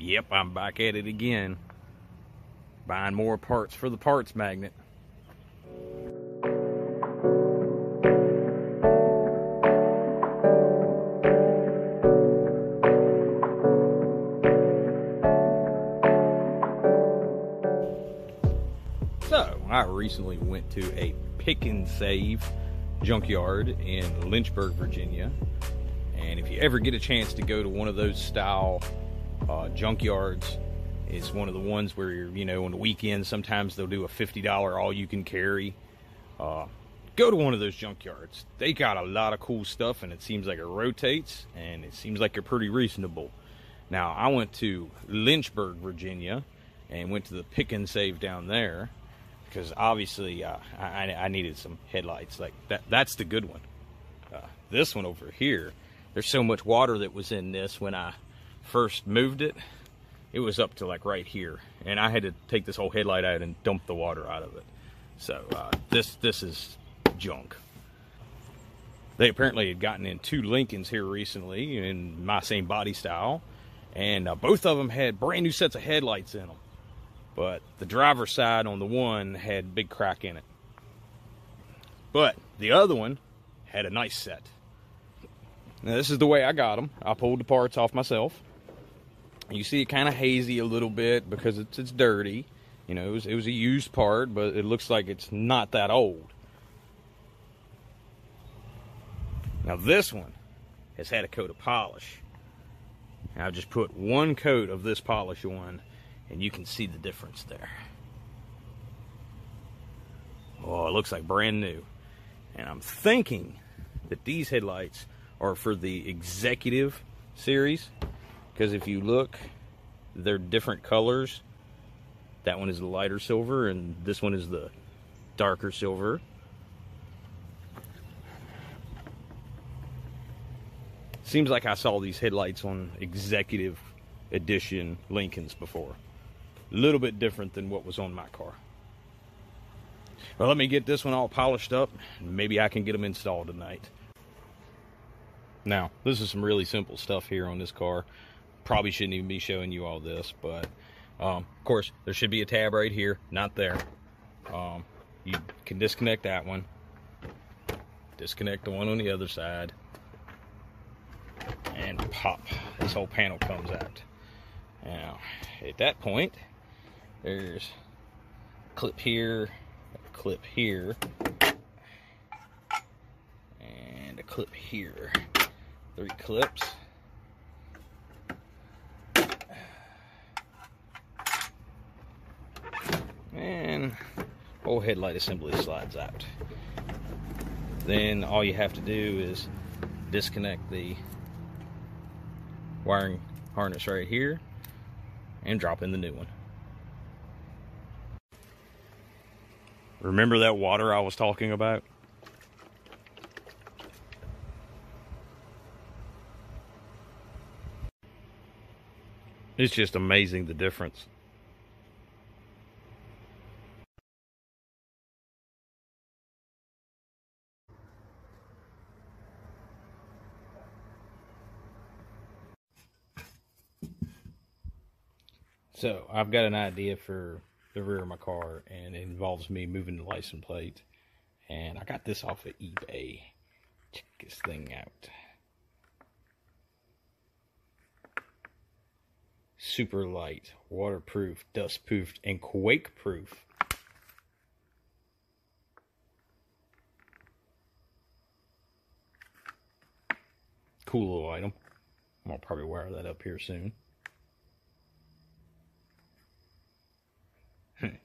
Yep, I'm back at it again. Buying more parts for the parts magnet. So, I recently went to a pick and save junkyard in Lynchburg, Virginia. And if you ever get a chance to go to one of those style junkyards, it's one of the ones where you're, you know, on the weekends, sometimes they'll do a $50 all you can carry. Go to one of those junkyards. They got a lot of cool stuff, and it seems like it rotates, and it seems like they're pretty reasonable. Now, I went to Lynchburg, Virginia, and went to the pick and save down there, because obviously I needed some headlights. Like that's the good one. This one over here, there's so much water that was in this when I first moved it. It was up to like right here, and I had to take this whole headlight out and dump the water out of it. So this is junk. They apparently had gotten in 2 Lincolns here recently in my same body style, and both of them had brand new sets of headlights in them. But the driver's side on the one had a big crack in it. But the other one had a nice set. Now this is the way I got them. I pulled the parts off myself. You see it kind of hazy a little bit because it's dirty. You know, it was a used part, but it looks like it's not that old. Now this one has had a coat of polish. I've just put 1 coat of this polish on, and you can see the difference there. Oh, it looks like brand new. And I'm thinking that these headlights are for the Executive series, because if you look, they're different colors. That one is the lighter silver, and this one is the darker silver. Seems like I saw these headlights on Executive Edition Lincolns before. A little bit different than what was on my car. Well, let me get this one all polished up, and maybe I can get them installed tonight. Now, this is some really simple stuff here on this car. Probably shouldn't even be showing you all this, but of course, there should be a tab right here, not there. You can disconnect that one. Disconnect the one on the other side. And pop, this whole panel comes out. Now, at that point, there's a clip here, a clip here, and a clip here. 3 clips. And whole headlight assembly slides out. Then all you have to do is disconnect the wiring harness right here and drop in the new one. Remember that water I was talking about? It's just amazing the difference. So, I've got an idea for the rear of my car, and it involves me moving the license plate. And I got this off of eBay. Check this thing out. Super light, waterproof, dust-proof, and quake-proof. Cool little item. I'm gonna probably wire that up here soon.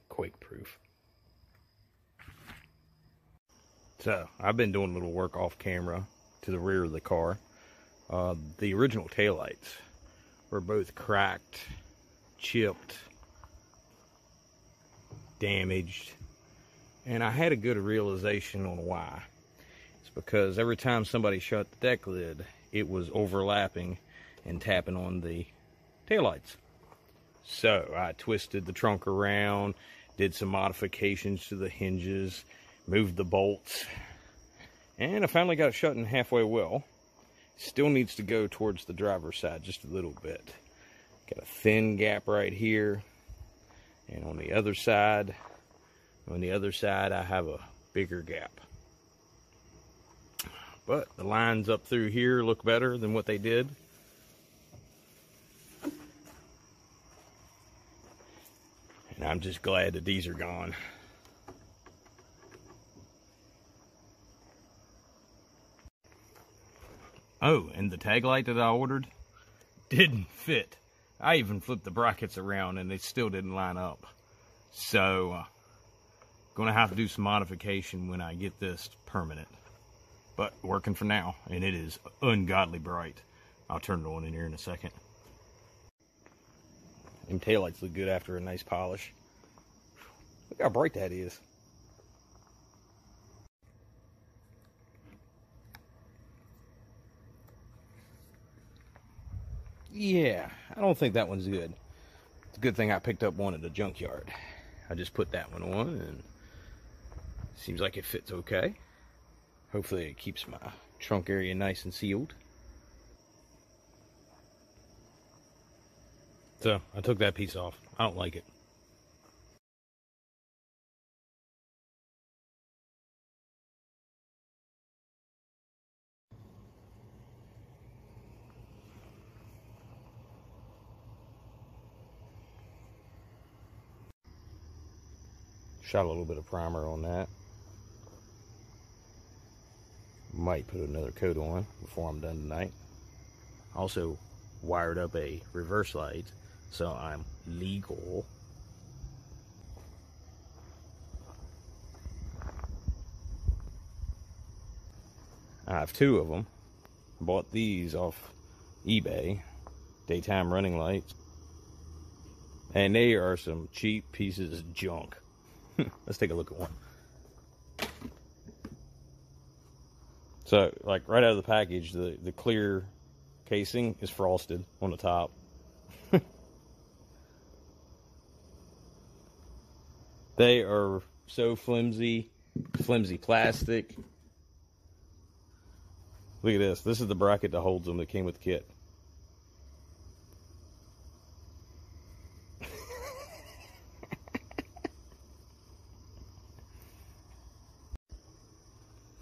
Quake-proof. So, I've been doing a little work off camera to the rear of the car. The original taillights were both cracked, chipped, damaged, and I had a good realization on why. It's because every time somebody shut the deck lid, it was overlapping and tapping on the taillights. So I twisted the trunk around, did some modifications to the hinges, moved the bolts, and I finally got it shut in halfway well. Still needs to go towards the driver's side just a little bit. Got a thin gap right here. And on the other side, I have a bigger gap. But the lines up through here look better than what they did. And I'm just glad that these are gone. Oh, and the tag light that I ordered didn't fit. I even flipped the brackets around and they still didn't line up. So, gonna have to do some modification when I get this permanent. But working for now, and it is ungodly bright. I'll turn it on in here in a second. Them taillights look good after a nice polish. Look how bright that is. Yeah, I don't think that one's good. It's a good thing I picked up one at the junkyard. I just put that one on and seems like it fits okay. Hopefully it keeps my trunk area nice and sealed. So I took that piece off. I don't like it. Shot a little bit of primer on that. Might put another coat on before I'm done tonight. Also wired up a reverse light, so I'm legal. I have two of them. Bought these off eBay, daytime running lights, and they are some cheap pieces of junk. Let's take a look at one. So, like right out of the package, the clear casing is frosted on the top. They are so flimsy plastic. Look at this. This is the bracket that holds them that came with the kit.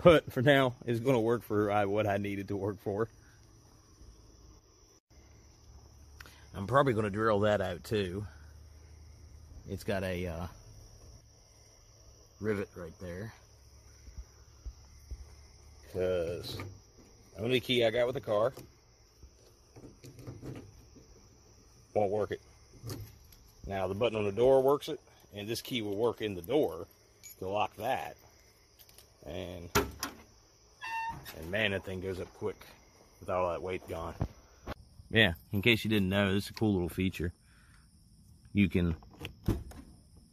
But for now, it's going to work for what I needed to work for. I'm probably going to drill that out too. It's got a rivet right there. Because the only key I got with the car won't work it. Now the button on the door works it, and this key will work in the door to lock that. And man, that thing goes up quick with all that weight gone. Yeah, in case you didn't know, this is a cool little feature. You can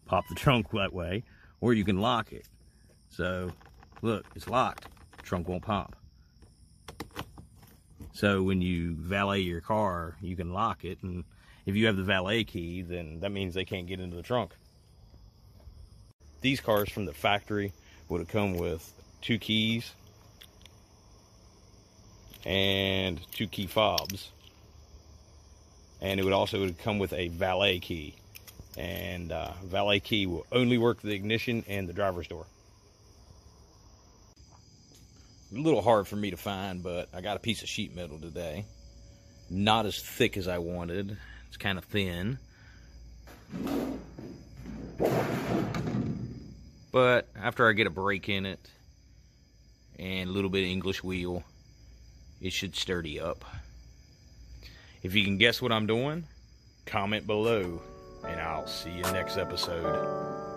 pop the trunk that way, or you can lock it. So, look, it's locked. The trunk won't pop. So when you valet your car, you can lock it, and if you have the valet key, then that means they can't get into the trunk. These cars from the factory would have come with 2 keys and 2 key fobs, and it would also come with a valet key, and valet key will only work the ignition and the driver's door. A little hard for me to find, but I got a piece of sheet metal today. Not as thick as I wanted. It's kind of thin, but after I get a break in it and a little bit of English wheel, it should sturdy up. If you can guess what I'm doing, comment below, and I'll see you next episode.